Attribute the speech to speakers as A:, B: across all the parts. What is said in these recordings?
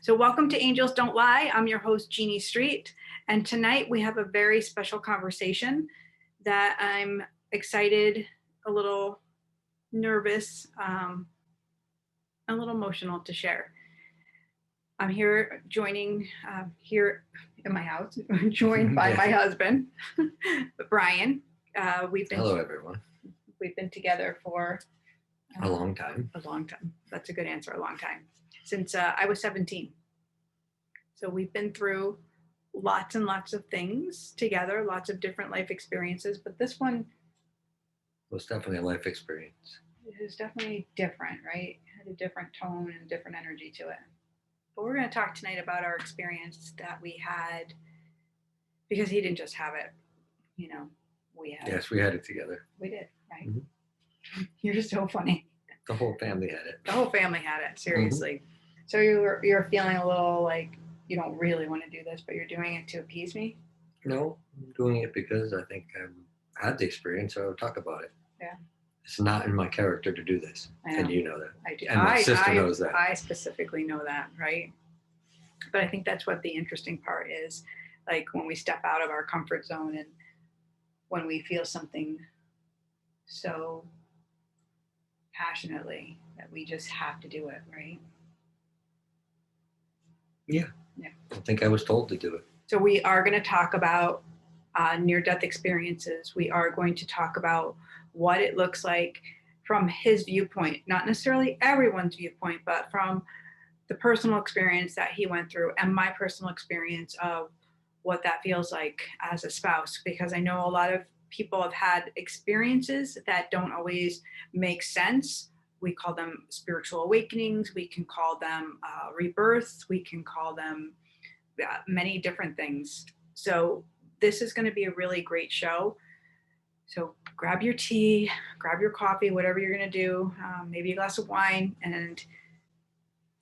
A: So, welcome to Angels Don't Lie. I'm your host, Jeannie Street. And tonight we have a very special conversation that I'm excited, a little nervous, a little emotional to share. I'm here here in my house, joined by my husband, Brian. We've been
B: Hello, everyone.
A: We've been together for
B: A long time.
A: a long time. That's a good answer. A long time, since I was 17. So we've been through lots and lots of things together, lots of different life experiences, but this one
B: It was definitely a life experience.
A: is definitely different, right? It had a different tone and different energy to it. But we're going to talk tonight about our experience that we had, because he didn't just have it, we had it.
B: Yes, we had it together.
A: We did, right?
B: Mhm.
A: You're so funny.
B: The whole family had it.
A: The whole family had it, seriously. So you're feeling a little like you don't really want to do this, but you're doing it to appease me?
B: No, I'm doing it because I think I've had the experience, so I'll talk about it.
A: Yeah.
B: It's not in my character to do this.
A: I know.
B: And you know that.
A: I do.
B: And my sister knows that.
A: I specifically know that, right? But I think that's what the interesting part is, like when we step out of our comfort zone and when we feel something so passionately that we just have to do it, right?
B: Yeah. I think I was told to do it.
A: So we are going to talk about near-death experiences. We are going to talk about what it looks like from his viewpoint, not necessarily everyone's viewpoint, but from the personal experience that he went through and my personal experience of what that feels like as a spouse, because I know a lot of people have had experiences that don't always make sense. We call them spiritual awakenings. We can call them rebirths. We can call them many different things. So this is going to be a really great show. So grab your tea, grab your coffee, whatever you're going to do, maybe a glass of wine, and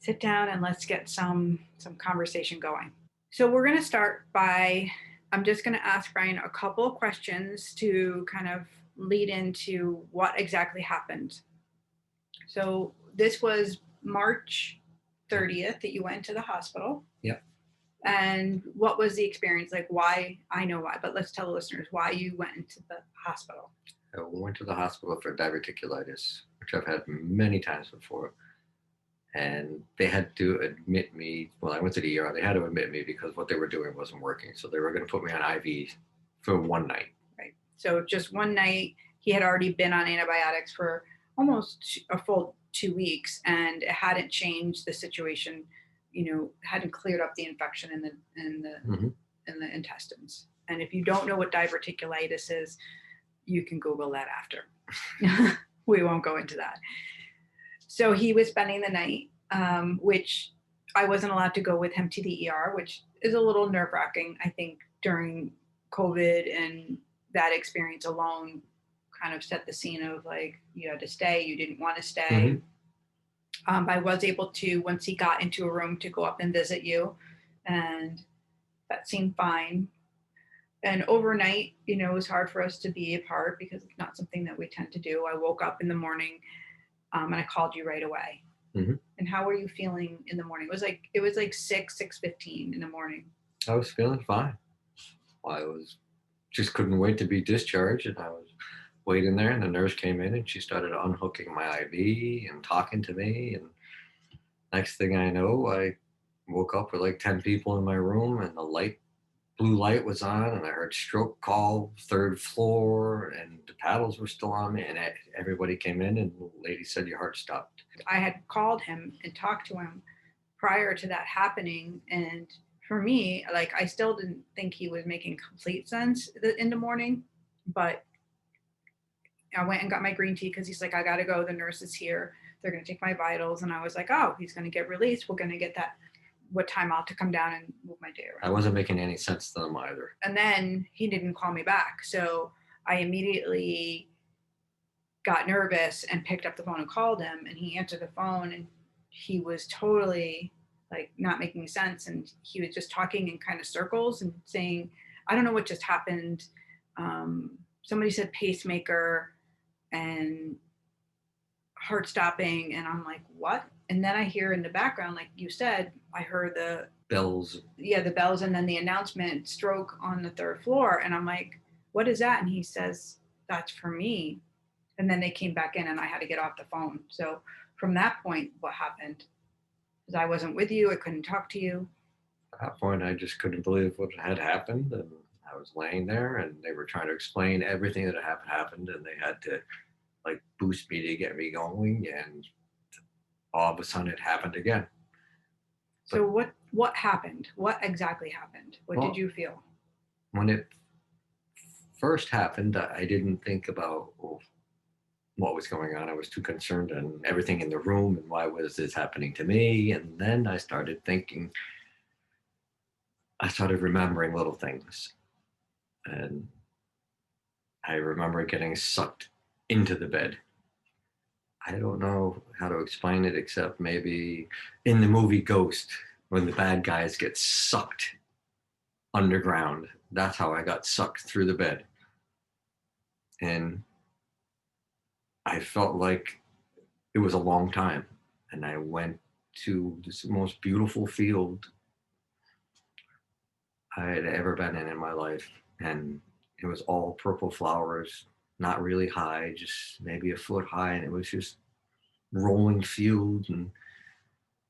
A: sit down and let's get some conversation going. So we're going to start by, I'm just going to ask Brian a couple of questions to kind of lead into what exactly happened. So this was March 30th that you went to the hospital.
B: Yep.
A: And what was the experience? Like why, I know why, but let's tell the listeners why you went into the hospital.
B: I went to the hospital for diverticulitis, which I've had many times before. And they had to admit me. Well, I went to the ER. They had to admit me because what they were doing wasn't working. So they were going to put me on IV for one night.
A: Right. So just one night. He had already been on antibiotics for almost a full 2 weeks, and it hadn't changed the situation. Hadn't cleared up the infection in the intestines. And if you don't know what diverticulitis is, you can Google that after. We won't go into that. So he was spending the night, which I wasn't allowed to go with him to the ER, which is a little nerve-wracking, I think, during COVID, and that experience alone kind of set the scene of like, you had to stay, you didn't want to stay. I was able to, once he got into a room, to go up and visit you, and that seemed fine. And overnight, it was hard for us to be apart because it's not something that we tend to do. I woke up in the morning, and I called you right away.
B: Mm-hmm.
A: And how were you feeling in the morning? It was like 6:15 in the morning.
B: I was feeling fine. I just couldn't wait to be discharged, and I was waiting there, and the nurse came in and she started unhooking my IV and talking to me, and next thing I know, I woke up with like 10 people in my room, and the blue light was on, and I heard stroke call, 3rd floor, and the paddles were still on me, and everybody came in, and the lady said, your heart stopped.
A: I had called him and talked to him prior to that happening, and for me, like, I still didn't think he was making complete sense in the morning, but I went and got my green tea because he's like, I got to go. The nurse is here. They're going to take my vitals. And I was like, oh, he's going to get released. We're going to get what time out to come down and move my day around.
B: I wasn't making any sense to them either.
A: And then he didn't call me back. So I immediately got nervous and picked up the phone and called him, and he answered the phone, and he was totally like not making sense. And he was just talking in kind of circles and saying, I don't know what just happened. Somebody said pacemaker and heart stopping. And I'm like, what? And then I hear in the background, like you said, I heard
B: Bells.
A: the bells and then the announcement, stroke on the third floor. And I'm like, what is that? And he says, that's for me. And then they came back in and I had to get off the phone. So from that point, what happened? Because I wasn't with you, I couldn't talk to you.
B: At that point, I just couldn't believe what had happened. And I was laying there and they were trying to explain everything that had happened. And they had to like boost me to get me going. And all of a sudden it happened again.
A: So what happened? What exactly happened? What did
B: Well,
A: you feel?
B: when it first happened, I didn't think about what was going on. I was too concerned and everything in the room and why was this happening to me. And then I started thinking, I started remembering little things. And I remember getting sucked into the bed. I don't know how to explain it except maybe in the movie Ghost, when the bad guys get sucked underground. That's how I got sucked through the bed. And I felt like it was a long time. And I went to this most beautiful field I had ever been in my life. And it was all purple flowers, not really high, just maybe a foot high. And it was just rolling field. And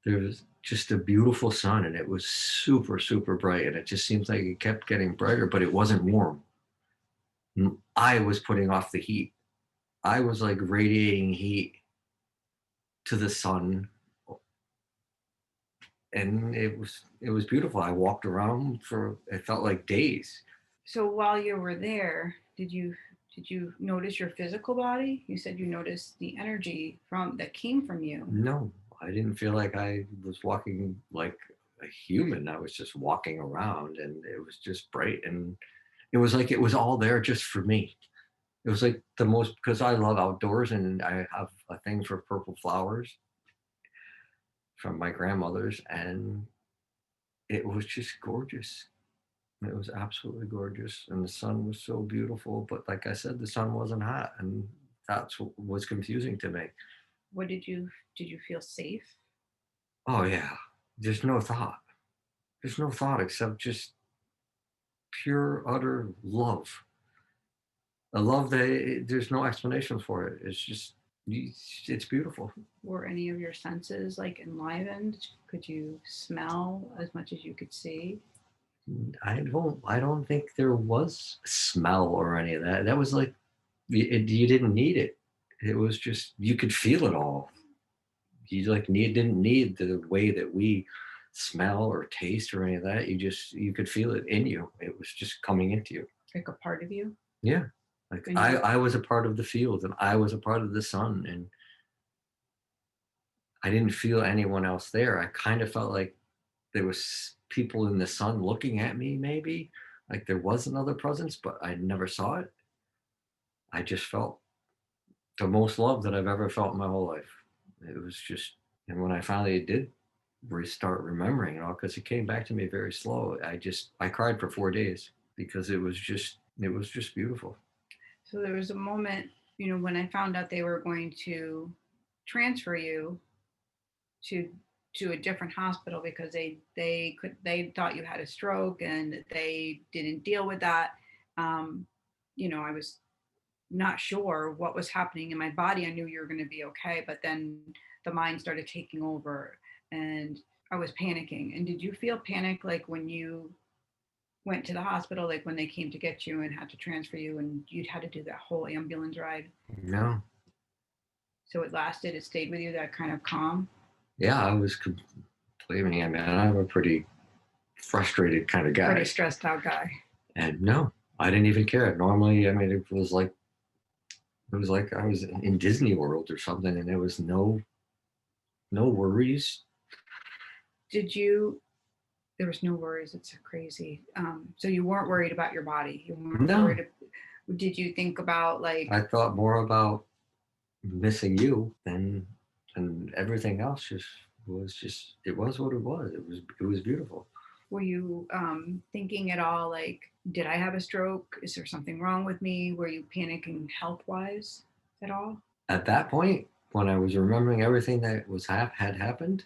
B: there was just a beautiful sun. And it was super, super bright. And it just seems like it kept getting brighter, but it wasn't warm. I was putting off the heat. I was like radiating heat to the sun, and it was beautiful. I walked around for it felt like days.
A: So while you were there, did you notice your physical body? You said you noticed the energy from that came from you.
B: No, I didn't feel like I was walking like a human. I was just walking around, and it was just bright, and it was like it was all there just for me. It was like the most because I love outdoors, and I have a thing for purple flowers from my grandmother's, and it was just gorgeous. It was absolutely gorgeous, and the sun was so beautiful. But like I said, the sun wasn't hot, and that's what was confusing to me.
A: What did you feel safe?
B: Oh yeah, there's no thought. There's no thought except just pure, utter love. A love that there's no explanation for it. It's just it's beautiful.
A: Were any of your senses like enlivened? Could you smell as much as you could see?
B: I don't think there was smell or any of that. That was like you didn't need it. It was just you could feel it all. You like didn't need the way that we smell or taste or any of that. You could feel it in you. It was just coming into you.
A: Like a part of you?
B: Yeah. Like
A: And
B: I was a part of the field and I was a part of the sun and I didn't feel anyone else there. I kind of felt like there was people in the sun looking at me maybe like there was another presence, but I never saw it. I just felt the most love that I've ever felt in my whole life. It was just, and when I finally did restart remembering it all, because it came back to me very slow, I cried for 4 days because it was just beautiful.
A: so there was a moment, when I found out they were going to transfer you to a different hospital because they thought you had a stroke and they didn't deal with that. Um, I was not sure what was happening in my body. I knew you were going to be okay, but then the mind started taking over and I was panicking. And did you feel panic like when you went to the hospital, like when they came to get you and had to transfer you and you'd had to do that whole ambulance ride?
B: No,
A: So it stayed with you, that kind of calm?
B: yeah, I was complaining. I mean, I'm a pretty frustrated kind of
A: Pretty
B: guy,
A: stressed out guy.
B: and no, I didn't even care. Normally, I mean, it was like I was in Disney World or something, and there was no worries.
A: Did you There was no worries. It's crazy. So you weren't worried about your body. You weren't
B: No,
A: worried. Did you think about like,
B: I thought more about missing you than everything else. Just it was what it was. It was beautiful.
A: were you thinking at all like, did I have a stroke? Is there something wrong with me? Were you panicking health wise at all?
B: At that point, when I was remembering everything that had happened,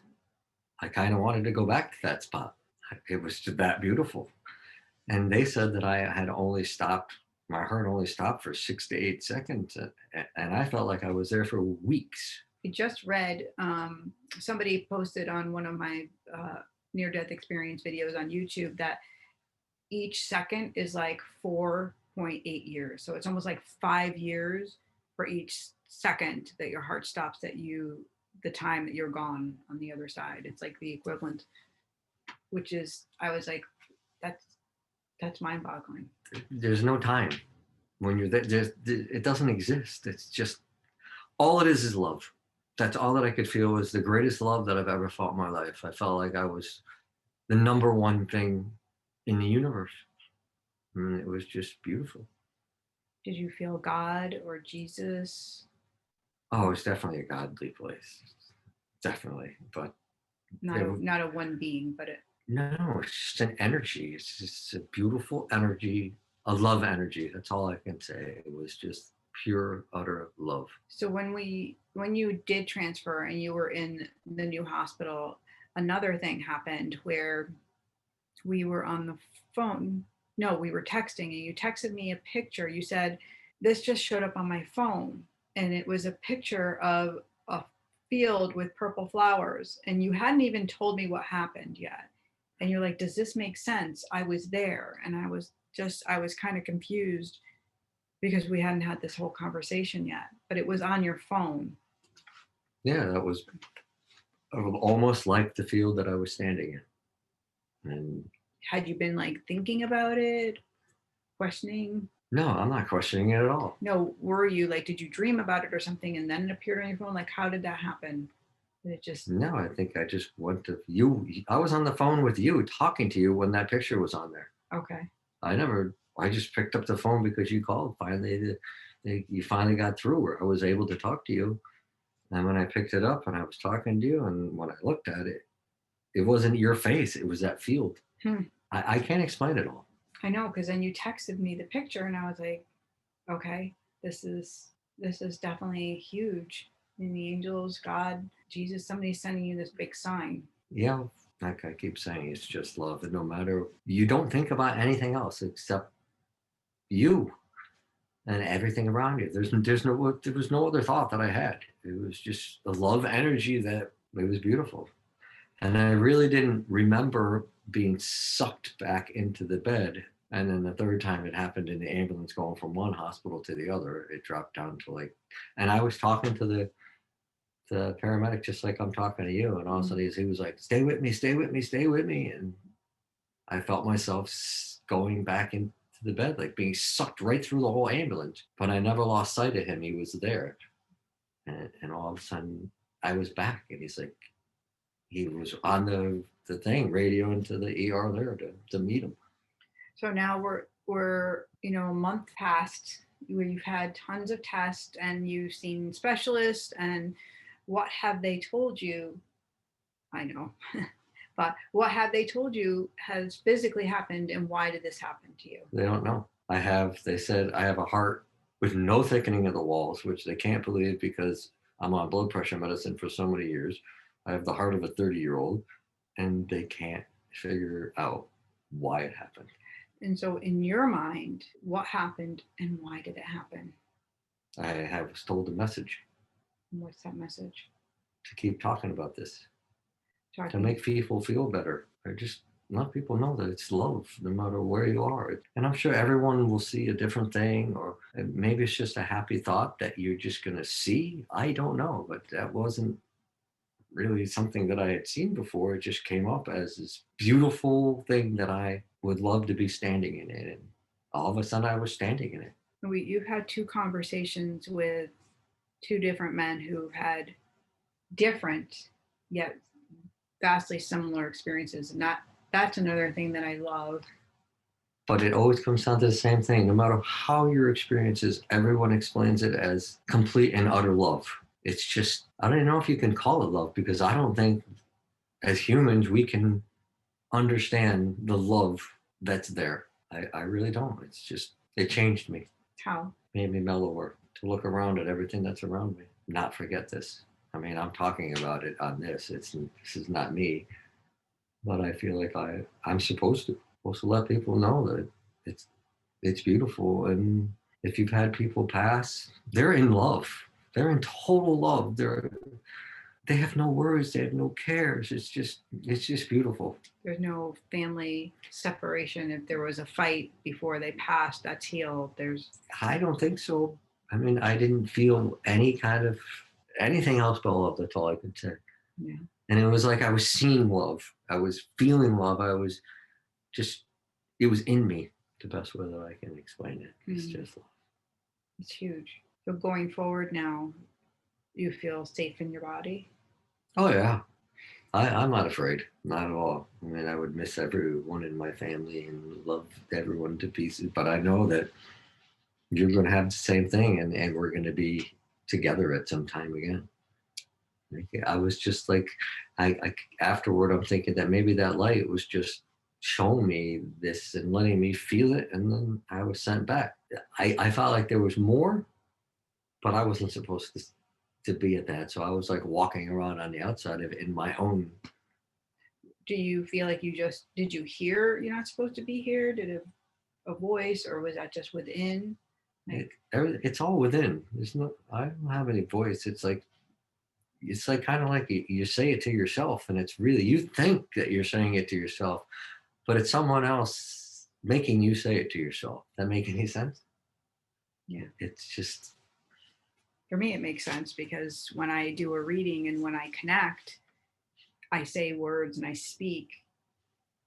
B: I kind of wanted to go back to that spot. It was just that beautiful. And they said that I had only stopped, my heart only stopped for 6 to 8 seconds. And I felt like I was there for weeks.
A: I just read, somebody posted on one of my near-death experience videos on YouTube that each second is like 4.8 years. So it's almost like 5 years for each second that your heart stops, the time that you're gone on the other side. It's like the equivalent, which is, I was like, that's mind boggling.
B: There's no time when you're there. It doesn't exist. It's just, all it is love. That's all that I could feel was the greatest love that I've ever felt in my life. I felt like I was the number one thing in the universe. And it was just beautiful.
A: Did you feel God or Jesus?
B: Oh, it's definitely a godly place. Definitely. But
A: not a one being, but
B: no, it's just an energy. It's just a beautiful energy, a love energy. That's all I can say. It was just pure, utter love.
A: So when you did transfer and you were in the new hospital, another thing happened where we were on the phone. No, we were texting, and you texted me a picture. You said, this just showed up on my phone, and it was a picture of a field with purple flowers, and you hadn't even told me what happened yet. And you're like, does this make sense? I was there, and I was kind of confused because we hadn't had this whole conversation yet, but it was on your phone.
B: Yeah, that was almost like the field that I was standing in. And
A: had you been like thinking about it, questioning?
B: No, I'm not questioning it at all.
A: No, were you like, did you dream about it or something and then it appeared on your phone? Like, how did that happen? Did it just?
B: No, I think I just went to you. I was on the phone with you, talking to you when that picture was on there.
A: Okay.
B: I just picked up the phone because you called. Finally, you finally got through where I was able to talk to you. And when I picked it up and I was talking to you, and when I looked at it, it wasn't your face. It was that field. I can't explain it all.
A: I know, because then you texted me the picture and I was like, okay, this is definitely huge. And the angels, God, Jesus, somebody's sending you this big sign.
B: Yeah, like I keep saying, it's just love. And no matter, you don't think about anything else except you and everything around you. There was no other thought that I had. It was just the love energy that it was beautiful. And I really didn't remember being sucked back into the bed. And then the third time it happened in the ambulance going from one hospital to the other, it dropped down to like, and I was talking to the paramedic just like I'm talking to you. And all of a sudden he was like, stay with me, stay with me, stay with me. And I felt myself going back into the bed, like being sucked right through the whole ambulance. But I never lost sight of him. He was there. And all of a sudden I was back, and he's like, he was on the thing, radioing to the ER there to meet him.
A: So now we're a month past where you've had tons of tests and you've seen specialists, and what have they told you? I know, but what have they told you has physically happened, and why did this happen to you?
B: They don't know. They said I have a heart with no thickening of the walls, which they can't believe because I'm on blood pressure medicine for so many years. I have the heart of a 30-year-old, and they can't figure out why it happened.
A: And so in your mind, what happened and why did it happen?
B: I was told a message.
A: And what's that message?
B: To keep talking about this. To make people feel better. Or just let people know that it's love, no matter where you are. And I'm sure everyone will see a different thing, or maybe it's just a happy thought that you're just going to see. I don't know, but that wasn't really something that I had seen before. It just came up as this beautiful thing that I would love to be standing in it. And all of a sudden I was standing in it.
A: You've had 2 conversations with 2 different men who've had different yet vastly similar experiences. And that's another thing that I love.
B: But it always comes down to the same thing. No matter how your experience is, everyone explains it as complete and utter love. It's just, I don't even know if you can call it love, because I don't think as humans we can understand the love that's there. I really don't. It's just, it changed me.
A: How?
B: Made me mellower, to look around at everything that's around me. not forget this. I mean, I'm talking about it on this. This is not me, but I feel like I'm supposed to let people know that it's it's beautiful. And if you've had people pass, they're in love. They're in total love. They have no worries. They have no cares. It's just beautiful.
A: There's no family separation. If there was a fight before they passed, that's healed. There's
B: I don't think so. I mean, I didn't feel any kind of anything else but love. That's all I could say.
A: yeah,
B: And it was like I was seeing love. I was feeling love. I was just, it was in me. The best way that I can explain it. It's just love.
A: it's huge. So going forward now, you feel safe in your body.
B: Oh, yeah. I'm not afraid. Not at all. I mean, I would miss everyone in my family and love everyone to pieces. But I know that you're going to have the same thing, and we're going to be together at some time again. Like, I was just like, I afterward, I'm thinking that maybe that light was just showing me this and letting me feel it, and then I was sent back. I felt like there was more, but I wasn't supposed to be at that. So I was like walking around on the outside of it in my own.
A: Do you feel like did you hear you're not supposed to be here? Did a voice, or was that just within?
B: It's all within. There's no. I don't have any voice. It's like kind of like you say it to yourself, and it's really you think that you're saying it to yourself, but it's someone else making you say it to yourself. That make any sense?
A: Yeah.
B: It's just
A: For me, it makes sense because when I do a reading and when I connect, I say words and I speak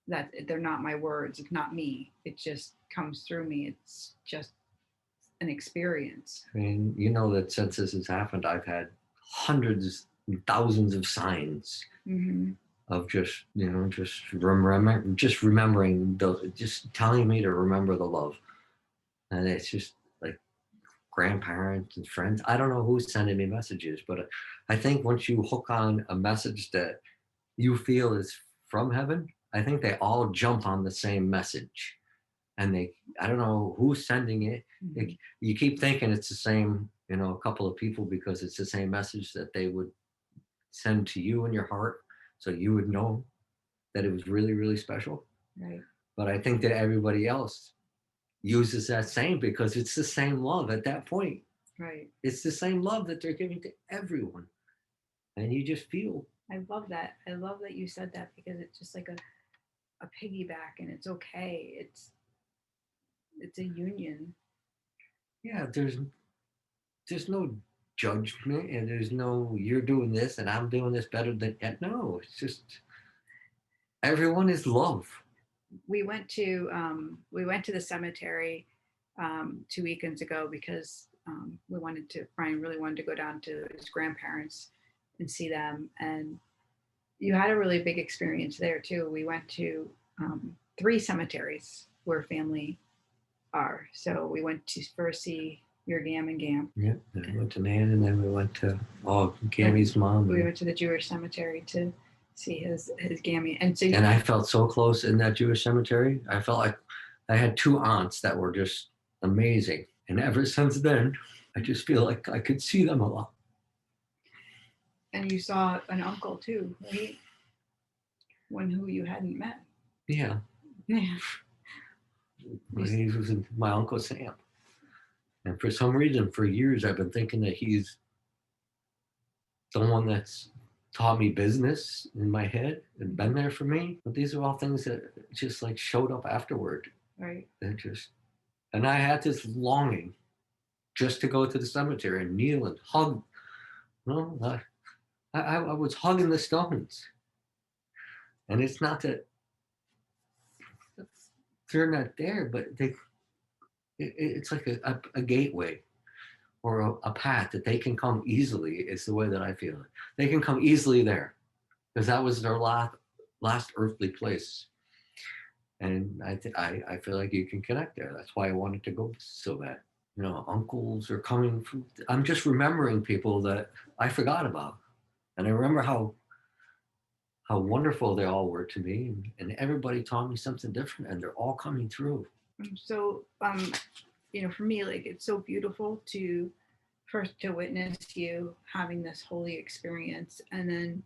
A: that they're not my words. It's not me. It just comes through me. It's just an experience.
B: I mean, you know that since this has happened, I've had hundreds and thousands of signs of just just remembering just telling me to remember the love, and it's just like grandparents and friends. I don't know who's sending me messages, but I think once you hook on a message that you feel is from heaven, I think they all jump on the same message. And I don't know who's sending it. You keep thinking it's the same, a couple of people because it's the same message that they would send to you in your heart. So you would know that it was really, really special.
A: Right.
B: But I think that everybody else uses that same because it's the same love at that point.
A: Right.
B: It's the same love that they're giving to everyone. And you just feel.
A: I love that. I love that you said that because it's just like a piggyback and it's okay. It's a union.
B: Yeah, there's no judgment and there's no you're doing this and I'm doing this better than that. No, it's just everyone is love.
A: We went to the cemetery 2 weekends ago because Brian really wanted to go down to his grandparents and see them, and you had a really big experience there too. We went to 3 cemeteries where family are. So we went to first see your Gam and Gam.
B: Yeah, then we went to Nan, and then we went to Gammy's mom.
A: We went to the Jewish cemetery to see his Gammy, and
B: I felt so close in that Jewish cemetery. I felt like I had 2 aunts that were just amazing, and ever since then, I just feel like I could see them a lot.
A: And you saw an uncle too, right? One who you hadn't met.
B: Yeah.
A: Yeah.
B: He was my Uncle Sam. And for some reason, for years, I've been thinking that he's someone that's taught me business in my head and been there for me. But these are all things that just like showed up afterward.
A: Right.
B: And I had this longing just to go to the cemetery and kneel and hug. I was hugging the stones. And it's not that they're not there, but it's like a gateway or a path that they can come easily. It's the way that I feel it. They can come easily there because that was their last earthly place. And I feel like you can connect there. That's why I wanted to go so bad. Uncles are coming from, I'm just remembering people that I forgot about. And I remember how wonderful they all were to me. And everybody taught me something different and they're all coming through.
A: So, for me, like, it's so beautiful to first to witness you having this holy experience, and then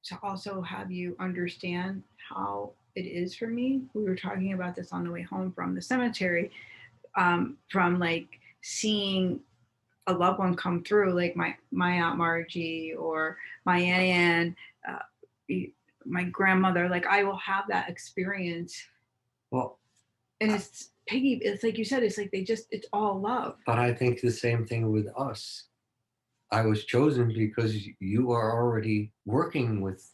A: to also have you understand how it is for me. We were talking about this on the way home from the cemetery, from like seeing a loved one come through, like my Aunt Margie or my Aunt Ann, my grandmother. Like I will have that experience,
B: Well,
A: and it's piggy. It's like you said. It's like it's all love.
B: but I think the same thing with us. I was chosen because you are already working with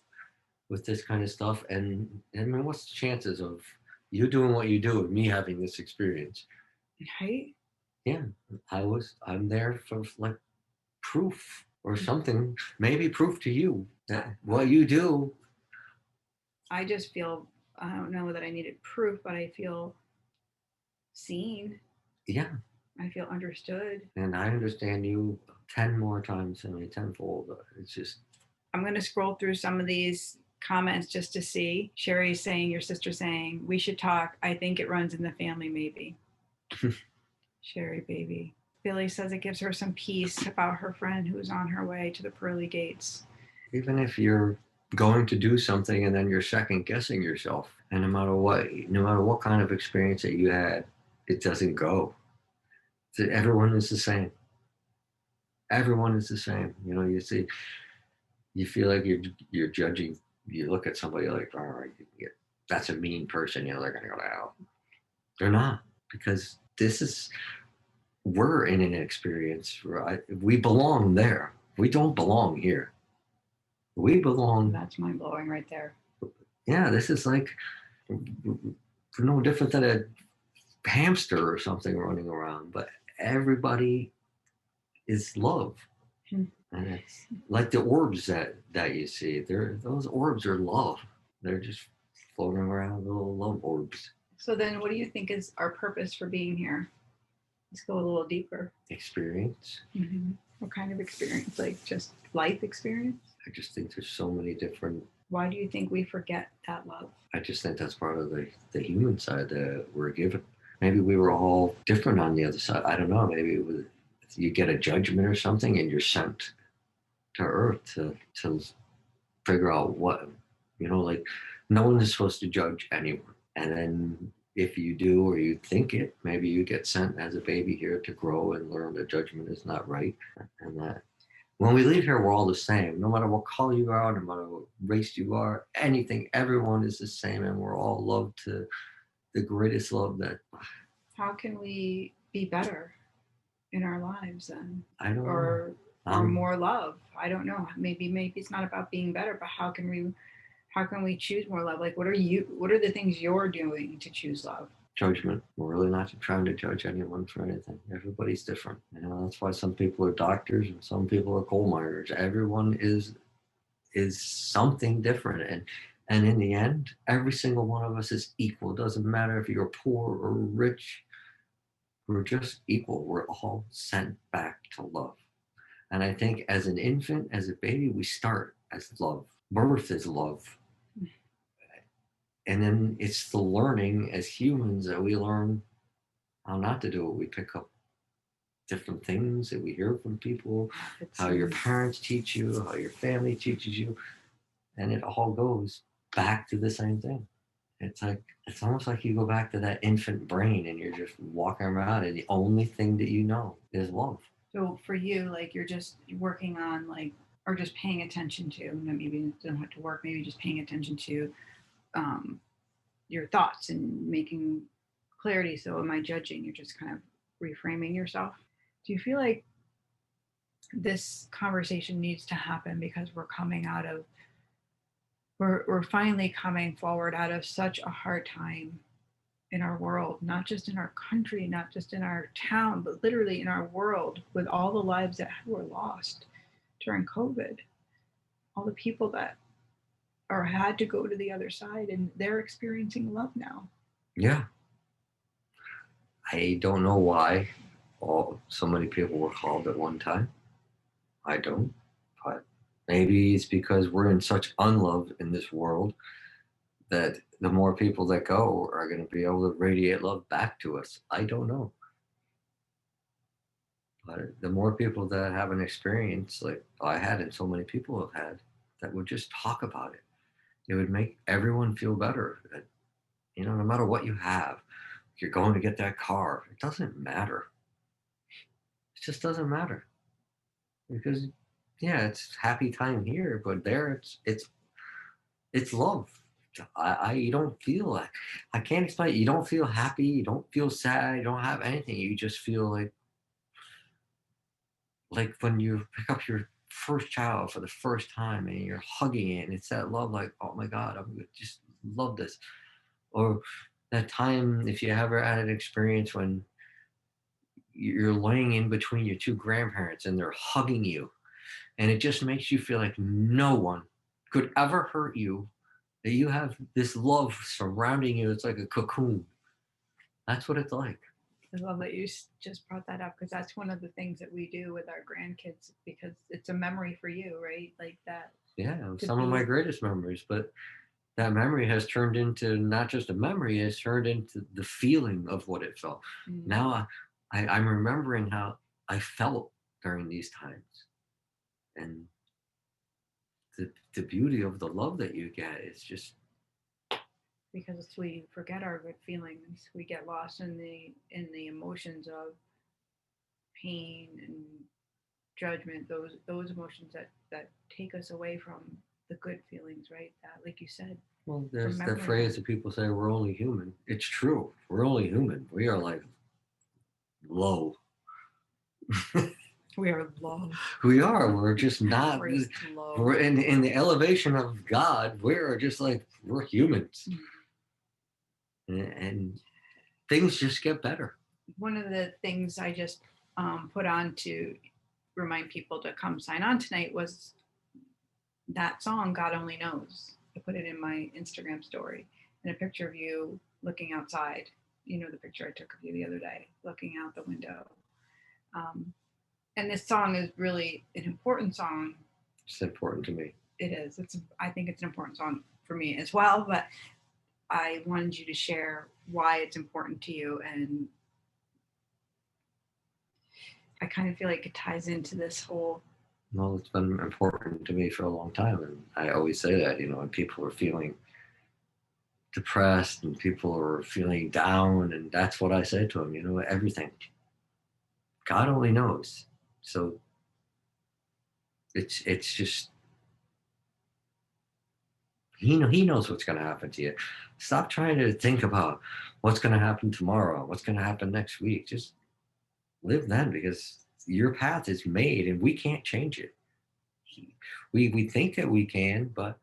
B: this kind of stuff, and I mean, what's the chances of you doing what you do and me having this experience?
A: Right?
B: Yeah, I'm there for like proof or something, maybe proof to you that what you do.
A: I just feel, I don't know that I needed proof, but I feel seen.
B: Yeah,
A: I feel understood.
B: and I understand you 10 more times than me tenfold. It's just,
A: I'm going to scroll through some of these comments just to see. Sherry's saying, your sister saying, we should talk. I think it runs in the family, maybe. Sherry, baby. Billy says it gives her some peace about her friend who's on her way to the pearly gates.
B: even if you're going to do something and then you're second guessing yourself, and no matter what kind of experience that you had, it doesn't go. Everyone is the same. Everyone is the same. You know, you see, you feel like you're judging. You look at somebody like, all right, that's a mean person. You know, they're gonna go to hell. They're not, because this is, we're in an experience, right? We belong there. We don't belong here. We belong.
A: That's mind blowing right there.
B: Yeah, this is like no different than a hamster or something running around, but everybody is love.
A: Hmm.
B: And it's like the orbs that you see. Those orbs are love. They're just floating around, little love orbs.
A: So then what do you think is our purpose for being here? Let's go a little deeper.
B: Experience.
A: Mm-hmm. What kind of experience? Like just life experience?
B: I just think there's so many different.
A: Why do you think we forget that love?
B: I just think that's part of the human side that we're given. Maybe we were all different on the other side. I don't know. Maybe you get a judgment or something and you're sent to Earth to figure out what, you know, like no one is supposed to judge anyone. And then if you do or you think it, maybe you get sent as a baby here to grow and learn that judgment is not right. And that when we leave here, we're all the same. No matter what color you are, no matter what race you are, anything, everyone is the same. And we're all loved to the greatest love that.
A: How can we be better in our lives then?
B: I don't
A: or
B: know.
A: Or more love? I don't know. Maybe it's not about being better, but how can we choose more love? Like what are the things you're doing to choose love?
B: Judgment. We're really not trying to judge anyone for anything. Everybody's different. You know, that's why some people are doctors and some people are coal miners. Everyone is something different. And in the end, every single one of us is equal. It doesn't matter if you're poor or rich. We're just equal. We're all sent back to love. And I think as an infant, as a baby, we start as love. Birth is love. And then it's the learning as humans that we learn how not to do it. We pick up different things that we hear from people, how your parents teach you, how your family teaches you, and it all goes back to the same thing. It's almost like you go back to that infant brain and you're just walking around and the only thing that you know is love.
A: So for you, like you're just working on like, or just paying attention to, maybe you don't have to work, maybe just paying attention to your thoughts and making clarity. So am I judging? You're just kind of reframing yourself. Do you feel like this conversation needs to happen because we're finally coming forward out of such a hard time in our world, not just in our country, not just in our town, but literally in our world, with all the lives that were lost during COVID, all the people that or had to go to the other side, and they're experiencing love now.
B: Yeah. I don't know why so many people were called at one time. I don't. But maybe it's because we're in such unlove in this world that the more people that go are going to be able to radiate love back to us. I don't know. But the more people that have an experience like I had and so many people have had that would just talk about it would make everyone feel better. That, no matter what you have, you're going to get that car. It doesn't matter. It just doesn't matter because, yeah, it's happy time here, but there it's love. You don't feel like I can't explain it. You don't feel happy. You don't feel sad. You don't have anything. You just feel like when you pick up your first child for the first time and you're hugging it and it's that love, like, oh my God, I'm just love this. Or that time, if you ever had an experience when you're laying in between your two grandparents and they're hugging you, and it just makes you feel like no one could ever hurt you, that you have this love surrounding you. It's like a cocoon. That's what it's like.
A: I love that you just brought that up because that's one of the things that we do with our grandkids because it's a memory for you, right? Like that.
B: Yeah,
A: To
B: some of my
A: be,
B: greatest memories, but that memory has turned into not just a memory, it's turned into the feeling of what it felt.
A: mm,
B: Now I'm remembering how I felt during these times. And the beauty of the love that you get is just,
A: because we forget our good feelings, we get lost in the emotions of pain and judgment. Those emotions that take us away from the good feelings, right? That, like you said,
B: well, there's that
A: remembering
B: phrase
A: that
B: that people say, we're only human. It's true. We're only human. We are like low.
A: we are love.
B: We are. We're just not.
A: Praise love.
B: We're in the elevation of God. We're just like we're humans, and things just get better.
A: One of the things I just put on to remind people to come sign on tonight was that song God Only Knows. I put it in my Instagram story and a picture of you looking outside. You know, the picture I took of you the other day looking out the window. um, and this song is really an important song.
B: It's important to me.
A: It is. I think it's an important song for me as well, but I wanted you to share why it's important to you. And I kind of feel like it ties into this whole.
B: Well, it's been important to me for a long time, and I always say that, when people are feeling depressed and people are feeling down, and that's what I say to them, everything. God only knows. So it's just he knows what's going to happen to you. Stop trying to think about what's going to happen tomorrow, what's going to happen next week. Just live then, because your path is made and we can't change it. We think that we can, but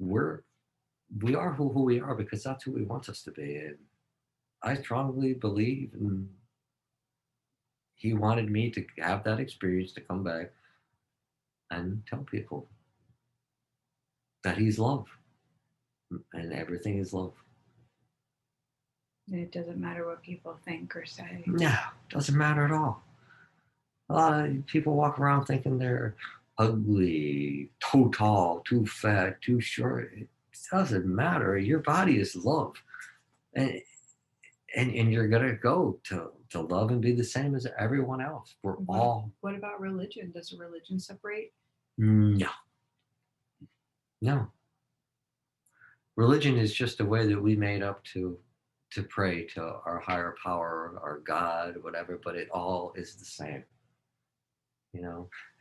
B: we are who we are because that's who he wants us to be. And I strongly believe, and he wanted me to have that experience, to come back and tell people that he's love and everything is love.
A: And it doesn't matter what people think or say.
B: No, doesn't matter at all. A lot of people walk around thinking they're ugly, too tall, too fat, too short. It doesn't matter. Your body is love. And you're gonna go to love and be the same as everyone else. We're all.
A: What about religion? Does religion separate?
B: No. No. Religion is just a way that we made up to pray to our higher power, our God, whatever, but it all is the same.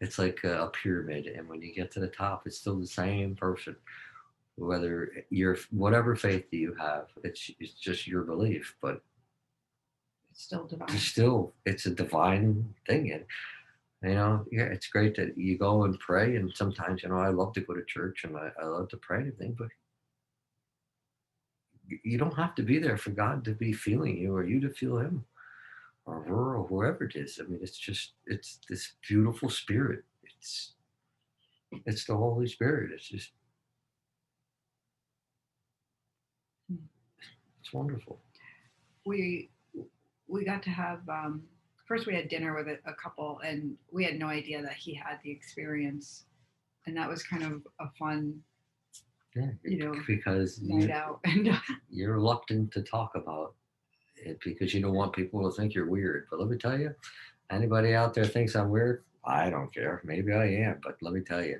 B: It's like a pyramid, and when you get to the top, it's still the same person. Whether you're whatever faith that you have, it's just your belief, but
A: It's still divine.
B: It's a divine thing. And yeah, it's great that you go and pray, and sometimes, I love to go to church and I love to pray and things, but you don't have to be there for God to be feeling you or you to feel him or her or whoever it is. I mean, it's this beautiful spirit. It's the Holy Spirit. It's wonderful.
A: We got to have first we had dinner with a couple, and we had no idea that he had the experience, and that was kind of a fun.
B: Yeah, because
A: night out, and
B: you're reluctant to talk about it because you don't want people to think you're weird. But let me tell you, Anybody out there thinks I'm weird? I don't care. Maybe I am, but let me tell you,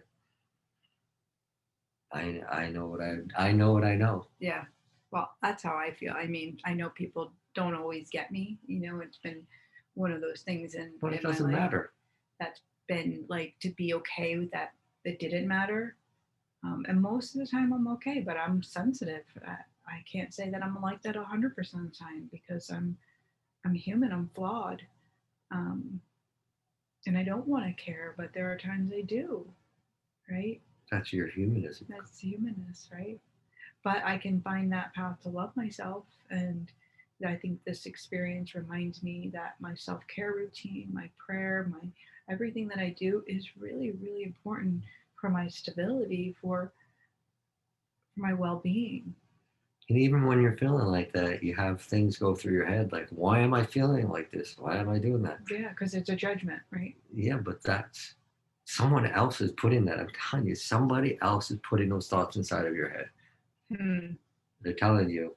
B: I know what I know what I know.
A: Yeah. Well, that's how I feel. I mean, I know people don't always get me. It's been one of those things
B: But it
A: in my
B: doesn't
A: life
B: matter.
A: that's been like to be okay with that. It didn't matter. And most of the time I'm okay, but I'm sensitive. I can't say that I'm like that 100% of the time because I'm human. I'm flawed. Um, and I don't want to care, but there are times I do, right?
B: That's your humanism.
A: That's humanness, right? But I can find that path to love myself. And I think this experience reminds me that my self care routine, my prayer, my everything that I do is really, really important for my stability, for my well being.
B: And even when you're feeling like that, you have things go through your head like, why am I feeling like this? Why am I doing that?
A: Yeah, because it's a judgment, right?
B: Yeah, but that's someone else is putting that. I'm telling you, somebody else is putting those thoughts inside of your head.
A: Hmm.
B: They're telling you,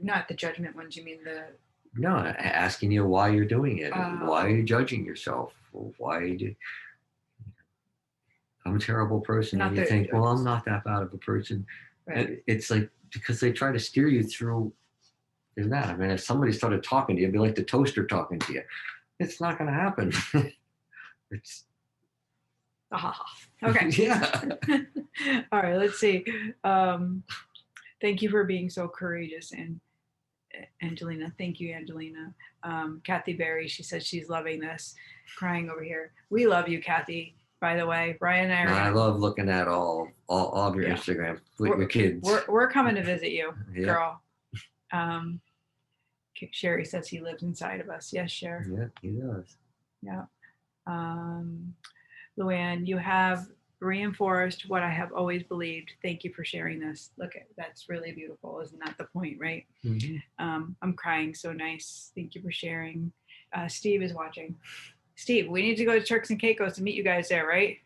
A: Not the judgment ones, you mean the.
B: no, asking you why you're doing it. Why are
A: Oh,
B: you judging yourself? Why are you, I'm a terrible person. And
A: not
B: you
A: the.
B: think, well, I'm not that bad of a person.
A: Right.
B: And it's like, because they try to steer you through is that. I mean, if somebody started talking to you, it'd be like the toaster talking to you. It's not going to happen. It's
A: Ah, okay.
B: yeah.
A: All right, let's see. Thank you for being so courageous, and Angelina. Thank you, Angelina. Kathy Berry, she says she's loving this, crying over here. We love you, Kathy. By the way, Brian and I are
B: I
A: gonna.
B: love looking at all of your
A: Yeah,
B: Instagram with your kids.
A: we're coming to visit you,
B: Yeah,
A: girl. Um, Sherry says he lives inside of us. Yes, Sherry.
B: yeah, he does.
A: Yeah. Um, Luann, you have reinforced what I have always believed. Thank you for sharing this. Look, that's really beautiful. Isn't that the point, right?
B: Mm-hmm.
A: I'm crying. So nice. Thank you for sharing. Steve is watching. Steve, we need to go to Turks and Caicos to meet you guys there, right?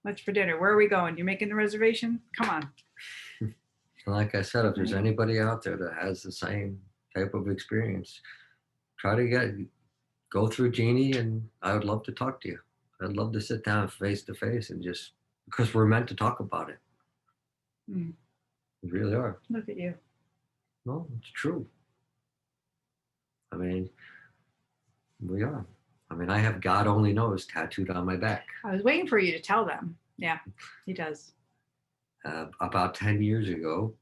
A: What's for dinner? Where are we going? You're making the reservation? Come on.
B: Like I said, if there's anybody out there that has the same type of experience, try to go through Jeannie, and I would love to talk to you. I'd love to sit down face to face and just because we're meant to talk about it.
A: Mm,
B: We really are.
A: look at you.
B: No, it's true. I mean, we are. I mean, I have God only knows tattooed on my back.
A: I was waiting for you to tell them. Yeah, he does.
B: About 10 years ago,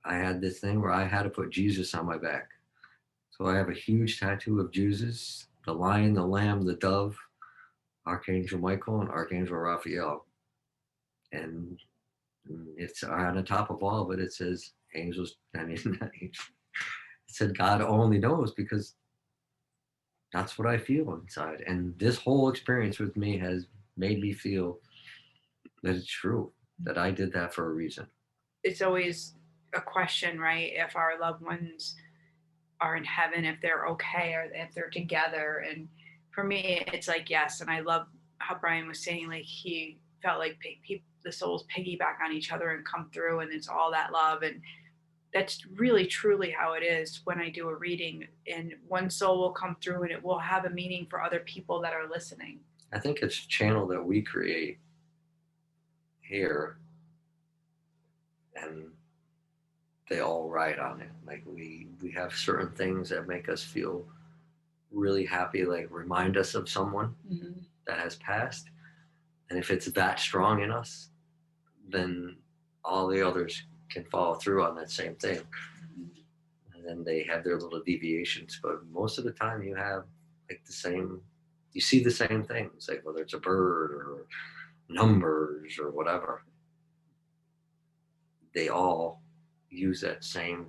B: I had this thing where I had to put Jesus on my back. So I have a huge tattoo of Jesus, the lion, the lamb, the dove, Archangel Michael, and Archangel Raphael. And it's on the top of all of it, it says angels, I mean, it said God only knows because that's what I feel inside. And this whole experience with me has made me feel that it's true, that I did that for a reason.
A: It's always a question, right? If our loved ones are in heaven, if they're okay, or if they're together. And for me, it's like, yes. And I love how Brian was saying, like, he felt like the souls piggyback on each other and come through, and it's all that love. And that's really truly how it is when I do a reading, and one soul will come through and it will have a meaning for other people that are listening.
B: I think it's a channel that we create here, and they all ride on it. Like we have certain things that make us feel really happy, like remind us of someone that has passed. And if it's that strong in us, then all the others can follow through on that same thing. And then they have their little deviations. But most of the time you have like the same, you see the same things, like whether it's a bird or numbers or whatever. They all use that same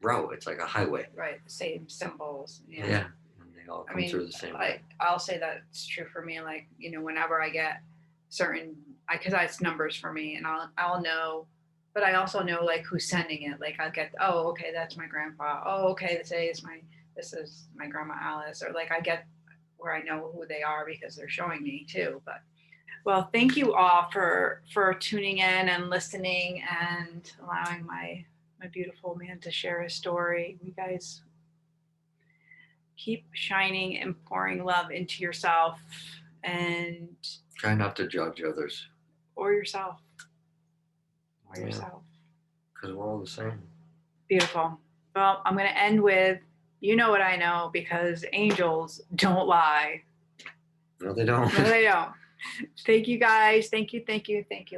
B: route. It's like a highway.
A: Right, the same symbols.
B: Yeah. And they all come through the same way.
A: Like, I'll say that's true for me. Like, whenever I get certain, because it's numbers for me, and I'll know, but I also know like who's sending it. Like, I'll get, oh, okay, that's my grandpa. Oh, okay, this is my grandma Alice, or like I get where I know who they are because they're showing me too. But well, thank you all for tuning in and listening and allowing my beautiful man to share his story. You guys, keep shining and pouring love into yourself and
B: Try not to judge others.
A: or yourself. Or
B: Yeah.
A: yourself.
B: Because we're all the same.
A: Beautiful. Well, I'm going to end with, you know what I know, because angels don't lie.
B: No, they don't.
A: No, they don't. Thank you, guys. Thank you,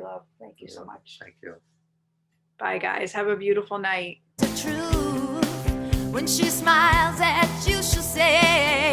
A: love. Thank you so much.
B: Thank you.
A: Bye, guys. Have a beautiful night.
C: The truth, when she smiles at you, she'll say